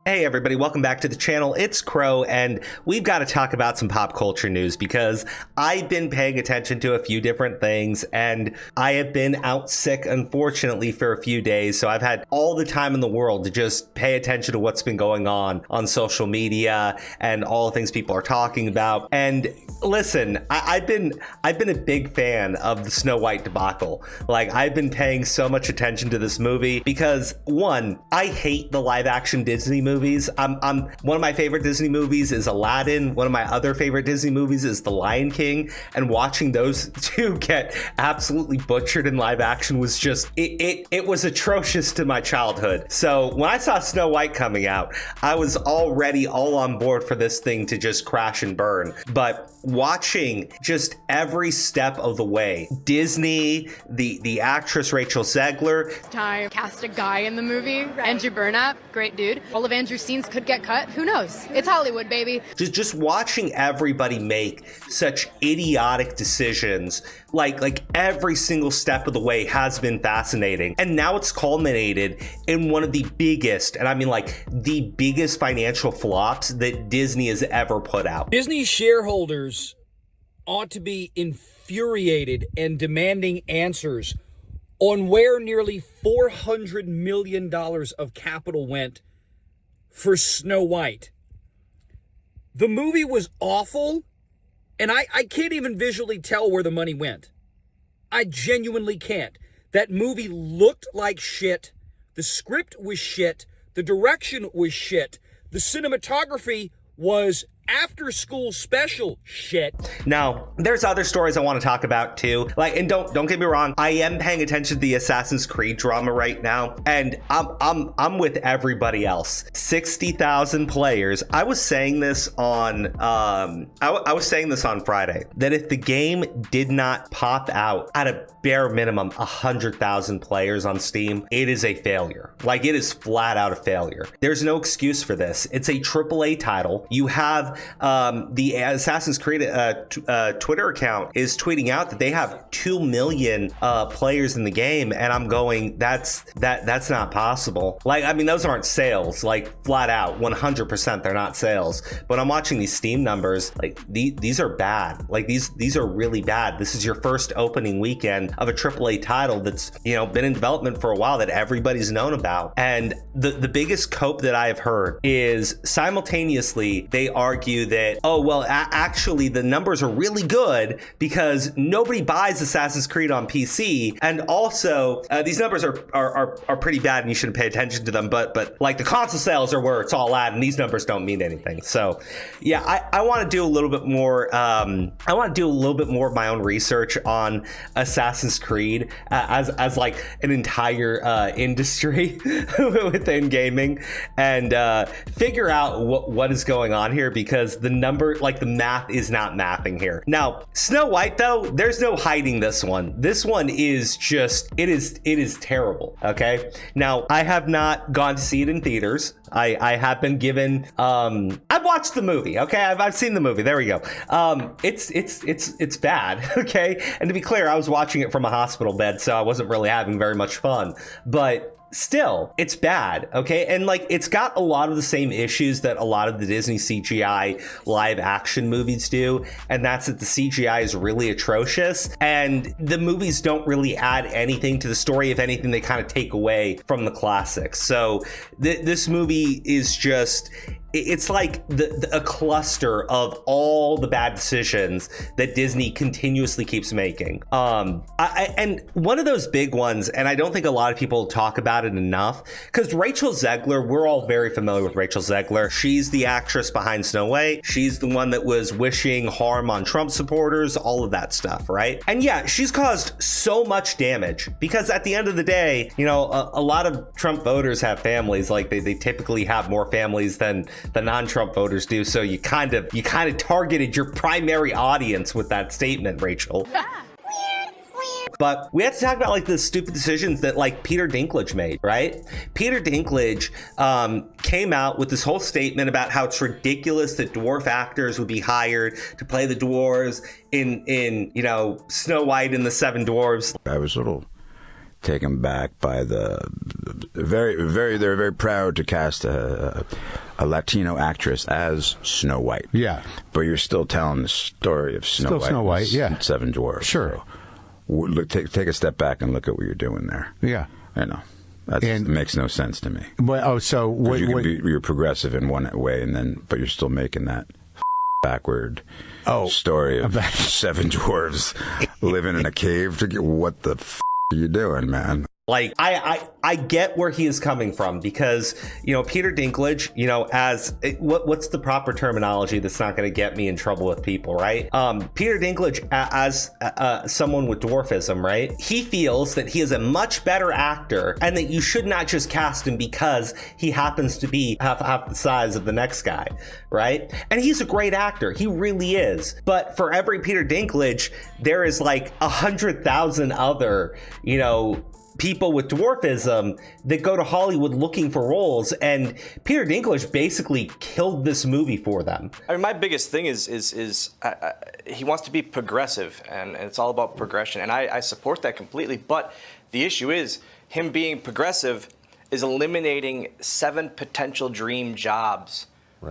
Hey everybody, welcome back to the channel. It's Crow, and we've got to talk about some pop culture news because I've been paying attention to a few different things, and I have been out sick, unfortunately, for a few days. So I've had all the time in the world to just pay attention to what's been going on social media and all the things people are talking about. And listen, I've been a big fan of the Snow White debacle. Like, I've been paying so much attention to this movie because, one, I hate the live action Disney movies. I'm one of my favorite Disney movies is Aladdin. One of my other favorite Disney movies is The Lion King. And watching those two get absolutely butchered in live action was just it was atrocious to my childhood. So when I saw Snow White coming out, I was already all on board for this thing to just crash and burn. But watching just every step of the way, Disney, the actress Rachel Zegler, cast a guy in the movie, right. Andrew Burnap, great dude. All of Andrew's scenes could get cut. Who knows? It's Hollywood, baby. Just watching everybody make such idiotic decisions, like every single step of the way has been fascinating. And now it's culminated in one of the biggest, and I mean like the biggest financial flops that Disney has ever put out. Disney shareholders ought to be infuriated and demanding answers on where nearly $400 million of capital went for Snow White. The movie was awful, and I can't even visually tell where the money went. I genuinely can't. That movie looked like shit. The script was shit. The direction was shit. The cinematography was after-school special shit. Now, there's other stories I want to talk about too. Like, and don't get me wrong, I am paying attention to the Assassin's Creed drama right now, and I'm with everybody else. 60,000 players. I was saying this on I was saying this on Friday, that if the game did not pop out at a bare minimum 100,000 players on Steam, it is a failure. Like, it is flat out a failure. There's no excuse for this. It's a AAA title. You have the Assassin's Creed Twitter account is tweeting out that they have 2 million players in the game, and I'm going, that's not possible. Like, I mean, those aren't sales, like flat out 100% they're not sales. But I'm watching these Steam numbers, like these are bad. Like these are really bad. This is your first opening weekend of a AAA title that's, you know, been in development for a while, that everybody's known about. And the biggest cope that I've heard is simultaneously they argue that, oh, well, actually the numbers are really good because nobody buys Assassin's Creed on PC, and also these numbers are pretty bad and you shouldn't pay attention to them, but like the console sales are where it's all at, and these numbers don't mean anything. So yeah, I want to do a little bit more of my own research on Assassin's Creed as like an entire industry within gaming, and figure out what is going on here, because the number, like the math is not mapping here. Now, Snow White though, there's no hiding this one. This one is just, it is terrible. Okay. Now, I have not gone to see it in theaters. I have been given, I've watched the movie. Okay. I've seen the movie. There we go. It's bad. Okay. And to be clear, I was watching it from a hospital bed, so I wasn't really having very much fun, but still, it's bad, okay? And like, it's got a lot of the same issues that a lot of the Disney CGI live action movies do, and that's that the CGI is really atrocious, and the movies don't really add anything to the story. If anything, they kind of take away from the classics. So this movie is just, it's like a cluster of all the bad decisions that Disney continuously keeps making. And one of those big ones, and I don't think a lot of people talk about it enough, because Rachel Zegler, we're all very familiar with Rachel Zegler. She's the actress behind Snow White. She's the one that was wishing harm on Trump supporters, all of that stuff, right? And yeah, she's caused so much damage, because at the end of the day, you know, a lot of Trump voters have families. Like they typically have more families than the non-Trump voters do. So you kind of targeted your primary audience with that statement, Rachel. But we have to talk about like the stupid decisions that like Peter Dinklage made, right? Peter Dinklage came out with this whole statement about how it's ridiculous that dwarf actors would be hired to play the dwarves in you know, Snow White and the Seven Dwarfs. I was a little taken back by they're very proud to cast a Latino actress as Snow White. Yeah. But you're still telling the story of Snow White. Yeah. And Seven Dwarfs. Sure. So, look, take a step back and look at what you're doing there. Yeah. I know. That makes no sense to me. Well, you're progressive in one way, but you're still making that backward story of seven dwarves living in a cave. What the are you doing, man? Like, I get where he is coming from because, Peter Dinklage, what's the proper terminology that's not going to get me in trouble with people, right? Peter Dinklage, as someone with dwarfism, right? He feels that he is a much better actor and that you should not just cast him because he happens to be half the size of the next guy, right? And he's a great actor. He really is. But for every Peter Dinklage, there is like 100,000 other, people with dwarfism that go to Hollywood looking for roles, and Peter Dinklage basically killed this movie for them. I mean, my biggest thing is he wants to be progressive, and it's all about progression, and I support that completely. But the issue is him being progressive is eliminating 7 potential dream jobs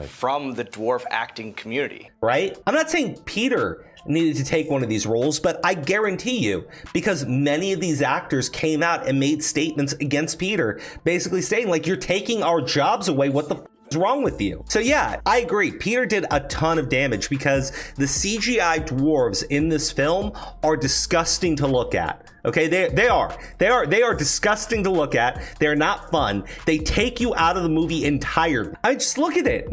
from the dwarf acting community. Right? I'm not saying Peter needed to take one of these roles, but I guarantee you, because many of these actors came out and made statements against Peter, basically saying, like, you're taking our jobs away, what the is wrong with you? So yeah, I agree. Peter did a ton of damage because the CGI dwarves in this film are disgusting to look at. Okay, they are disgusting to look at. They're not fun. They take you out of the movie entirely. I mean, just look at it.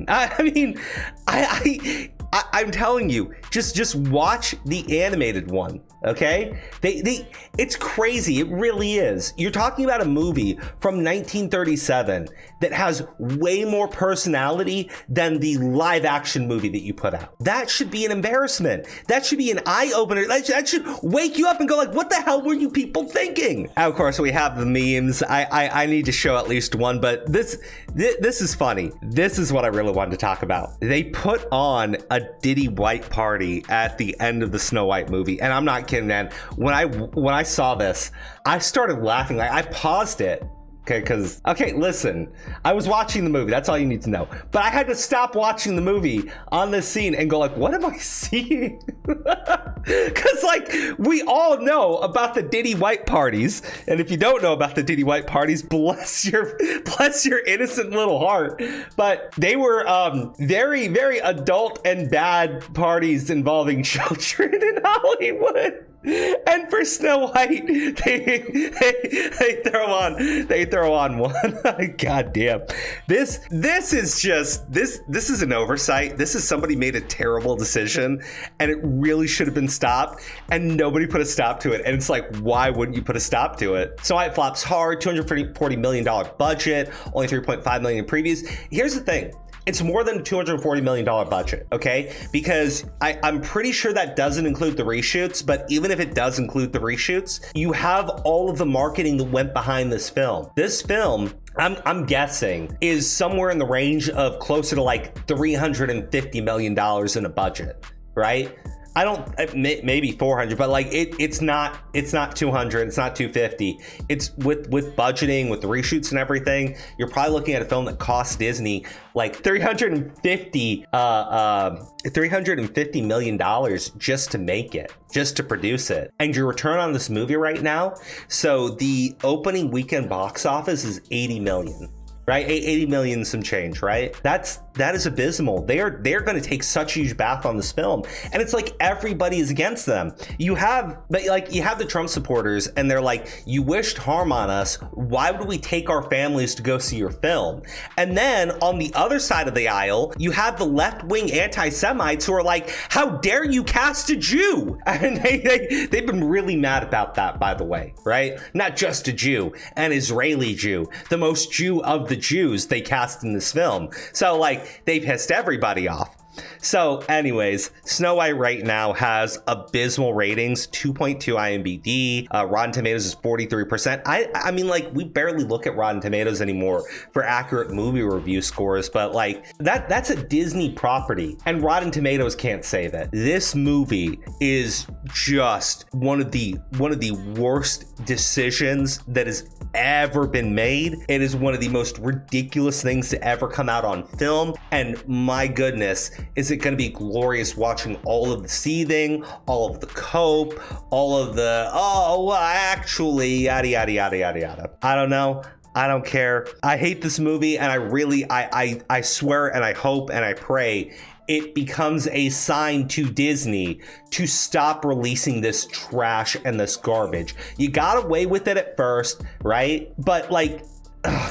I'm telling you, just watch the animated one. Okay, it's crazy. It really is. You're talking about a movie from 1937 that has way more personality than the live action movie that you put out. That should be an embarrassment. That should be an eye opener. That should wake you up and go like, what the hell were you people thinking? And of course, we have the memes. I need to show at least one, but this is funny. This is what I really wanted to talk about. They put on a Diddy White party at the end of the Snow White movie, and I'm not kidding, man. When I saw this, I started laughing. Like, I paused it. Okay, listen, I was watching the movie. That's all you need to know. But I had to stop watching the movie on this scene and go like, what am I seeing? Because like, we all know about the Diddy White parties. And if you don't know about the Diddy White parties, bless your innocent little heart. But they were very, very adult and bad parties involving children in Hollywood. And for Snow White, they throw on one. God damn. This is an oversight. This is somebody made a terrible decision and it really should have been stopped and nobody put a stop to it. And it's like, why wouldn't you put a stop to it? Snow White flops hard, $240 million budget, only $3.5 million in previews. Here's the thing. It's more than a $240 million budget, okay? Because I'm pretty sure that doesn't include the reshoots, but even if it does include the reshoots, you have all of the marketing that went behind this film. This film, I'm guessing, is somewhere in the range of closer to like $350 million in a budget, right? I don't, maybe 400, but like it's not 200, it's not 250. It's with budgeting, with the reshoots and everything, you're probably looking at a film that cost Disney like $350 million just to make it, just to produce it. And your return on this movie right now, so the opening weekend box office is 80 million. Right, 80 million some change, right? That is abysmal. They're going to take such a huge bath on this film, and it's like everybody is against them. You have the Trump supporters, and they're like, "You wished harm on us. Why would we take our families to go see your film?" And then on the other side of the aisle, you have the left-wing anti-Semites who are like, "How dare you cast a Jew?" And they've been really mad about that, by the way, right? Not just a Jew, an Israeli Jew, the most Jew of the Jews they cast in this film. So like, they pissed everybody off. So anyways, Snow White right now has abysmal ratings, 2.2 IMDb. Rotten Tomatoes is 43%. I mean, like, we barely look at Rotten Tomatoes anymore for accurate movie review scores, but like that's a Disney property, and Rotten Tomatoes can't say that. This movie is just one of the worst decisions that has ever been made. It is one of the most ridiculous things to ever come out on film, and my goodness, is it going to be glorious watching all of the seething, all of the cope, all of the actually yada yada yada yada yada. I don't know. I don't care. I hate this movie, and I swear and I hope and I pray it becomes a sign to Disney to stop releasing this trash and this garbage. You got away with it at first, right? But like,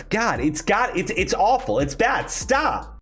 God, it's awful. It's bad. Stop.